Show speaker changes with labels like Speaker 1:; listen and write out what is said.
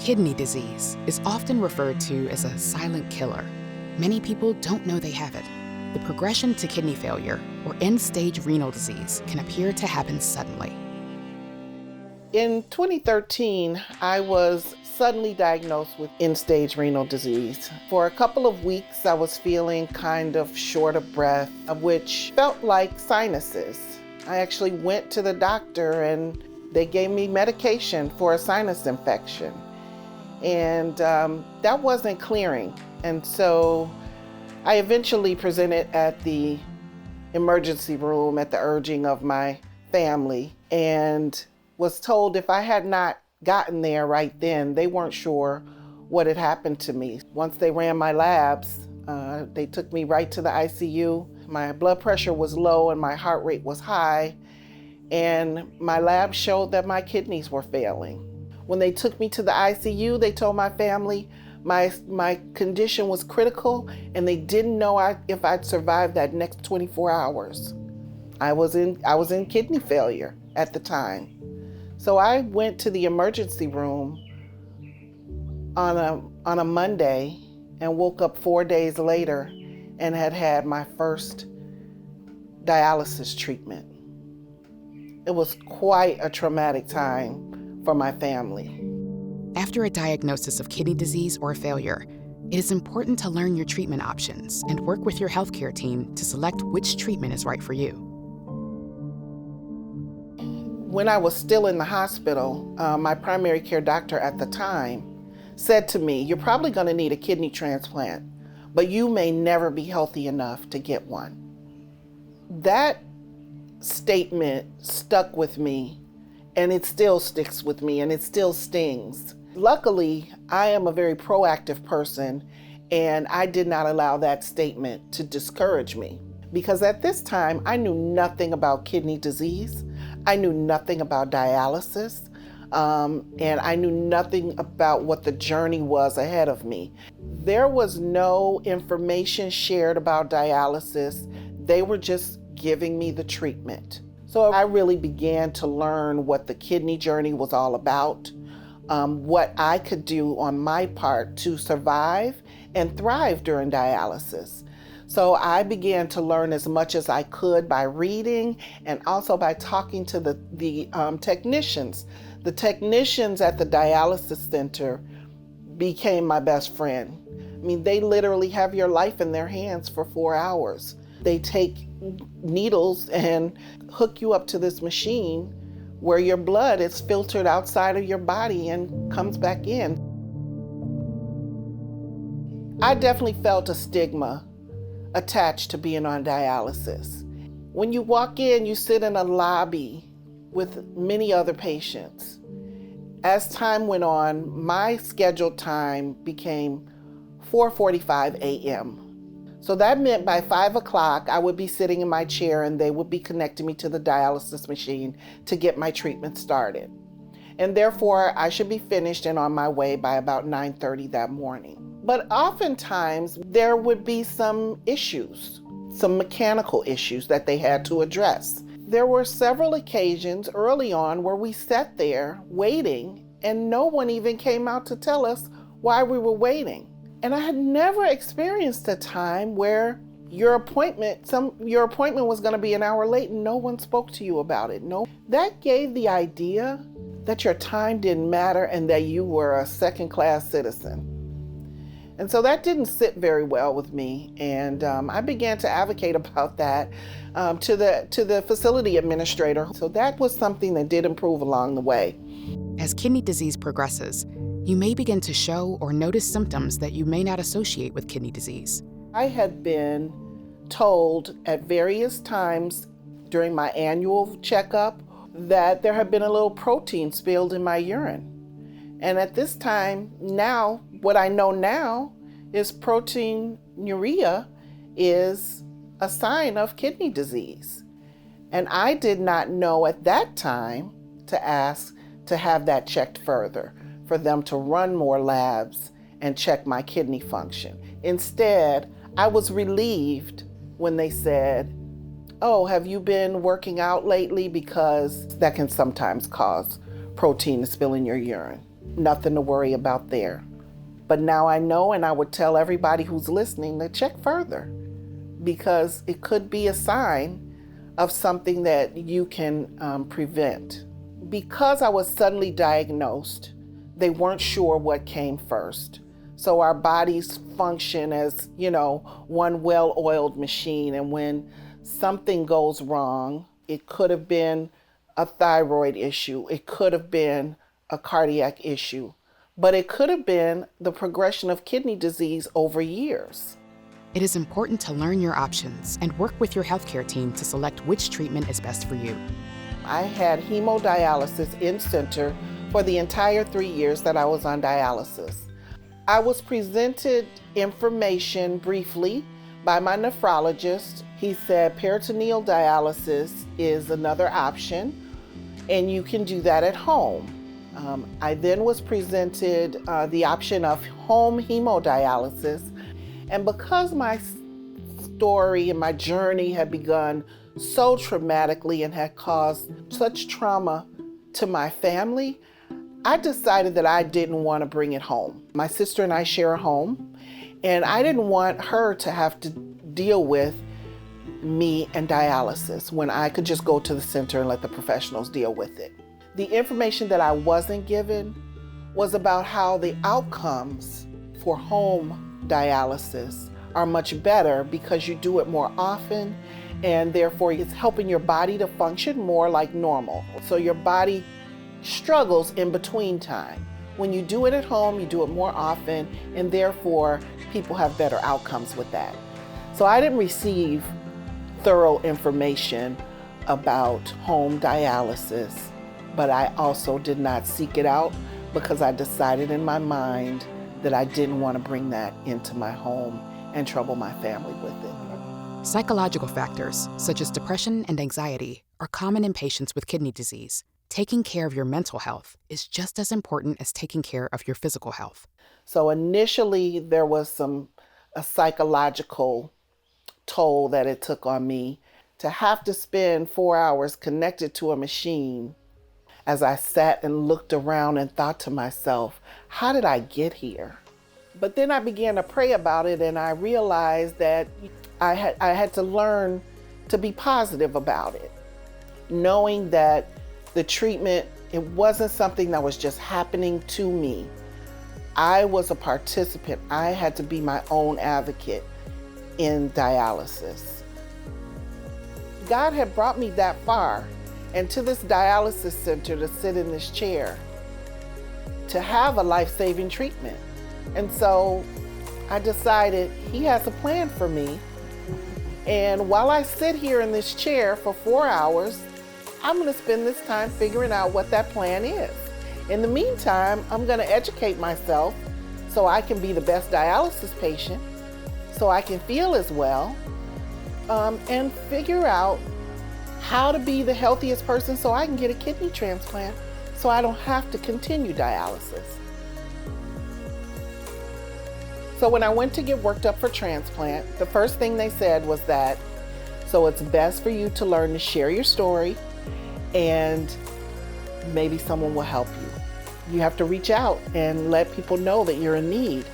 Speaker 1: Kidney disease is often referred to as a silent killer. Many people don't know they have it. The progression to kidney failure or end-stage renal disease can appear to happen suddenly.
Speaker 2: In 2013, I was suddenly diagnosed with end-stage renal disease. For a couple of weeks, I was feeling kind of short of breath, which felt like sinuses. I actually went to the doctor and they gave me medication for a sinus infection. And that wasn't clearing. And so I eventually presented at the emergency room at the urging of my family and was told if I had not gotten there right then, they weren't sure what had happened to me. Once they ran my labs, they took me right to the ICU. My blood pressure was low and my heart rate was high, and my lab showed that my kidneys were failing. When they took me to the ICU, they told my family my condition was critical and they didn't know if I'd survive that next 24 hours. I was in kidney failure at the time. So I went to the emergency room on a Monday and woke up 4 days later and had my first dialysis treatment. It was quite a traumatic time for my family.
Speaker 1: After a diagnosis of kidney disease or failure, it is important to learn your treatment options and work with your healthcare team to select which treatment is right for you.
Speaker 2: When I was still in the hospital, my primary care doctor at the time said to me, "You're probably going to need a kidney transplant, but you may never be healthy enough to get one." That statement stuck with me, and it still sticks with me, and it still stings. Luckily, I am a very proactive person, and I did not allow that statement to discourage me. Because at this time, I knew nothing about kidney disease. I knew nothing about dialysis, and I knew nothing about what the journey was ahead of me. There was no information shared about dialysis. They were just giving me the treatment. So I really began to learn what the kidney journey was all about, what I could do on my part to survive and thrive during dialysis. So I began to learn as much as I could by reading and also by talking to the technicians. The technicians at the dialysis center became my best friend. I mean, they literally have your life in their hands for 4 hours. They take needles and hook you up to this machine where your blood is filtered outside of your body and comes back in. I definitely felt a stigma attached to being on dialysis. When you walk in, you sit in a lobby with many other patients. As time went on, my scheduled time became 4:45 a.m. So that meant by 5 o'clock, I would be sitting in my chair and they would be connecting me to the dialysis machine to get my treatment started. And therefore, I should be finished and on my way by about 9:30 that morning. But oftentimes, there would be some issues, some mechanical issues that they had to address. There were several occasions early on where we sat there waiting and no one even came out to tell us why we were waiting. And I had never experienced a time where your appointment was going to be an hour late and no one spoke to you about it. No, that gave the idea that your time didn't matter and that you were a second-class citizen. And so that didn't sit very well with me, and I began to advocate about that to the facility administrator. So that was something that did improve along the way.
Speaker 1: As kidney disease progresses, you may begin to show or notice symptoms that you may not associate with kidney disease.
Speaker 2: I had been told at various times during my annual checkup that there had been a little protein spilled in my urine. And at this time, now, what I know now is proteinuria is a sign of kidney disease. And I did not know at that time to ask to have that checked further, for them to run more labs and check my kidney function. Instead, I was relieved when they said, "Oh, have you been working out lately? Because that can sometimes cause protein to spill in your urine." nothing to worry about there. But now I know, and I would tell everybody who's listening to check further, because it could be a sign of something that you can prevent. Because I was suddenly diagnosed, they weren't sure what came first. So our bodies function as, one well-oiled machine. And when something goes wrong, it could have been a thyroid issue. It could have been a cardiac issue. But it could have been the progression of kidney disease over years.
Speaker 1: It is important to learn your options and work with your healthcare team to select which treatment is best for you.
Speaker 2: I had hemodialysis in center for the entire 3 years that I was on dialysis. I was presented information briefly by my nephrologist. He said peritoneal dialysis is another option, and you can do that at home. I then was presented the option of home hemodialysis, and because my story and my journey had begun so traumatically and had caused such trauma to my family, I decided that I didn't want to bring it home. My sister and I share a home, and I didn't want her to have to deal with me and dialysis when I could just go to the center and let the professionals deal with it. The information that I wasn't given was about how the outcomes for home dialysis are much better because you do it more often, and therefore it's helping your body to function more like normal. So your body struggles in between time. When you do it at home, you do it more often, and therefore people have better outcomes with that. So I didn't receive thorough information about home dialysis, but I also did not seek it out because I decided in my mind that I didn't want to bring that into my home and trouble my family with it.
Speaker 1: Psychological factors, such as depression and anxiety, are common in patients with kidney disease. Taking care of your mental health is just as important as taking care of your physical health.
Speaker 2: So initially, there was a psychological toll that it took on me to have to spend 4 hours connected to a machine as I sat and looked around and thought to myself, how did I get here? But then I began to pray about it, and I realized that I had to learn to be positive about it, knowing that the treatment, it wasn't something that was just happening to me. I was a participant. I had to be my own advocate in dialysis. God had brought me that far and to this dialysis center to sit in this chair to have a life-saving treatment. And so I decided He has a plan for me. And while I sit here in this chair for 4 hours, I'm going to spend this time figuring out what that plan is. In the meantime, I'm going to educate myself so I can be the best dialysis patient, so I can feel as well, and figure out how to be the healthiest person so I can get a kidney transplant so I don't have to continue dialysis. So when I went to get worked up for transplant, the first thing they said was that, so it's best for you to learn to share your story, and maybe someone will help you. You have to reach out and let people know that you're in need.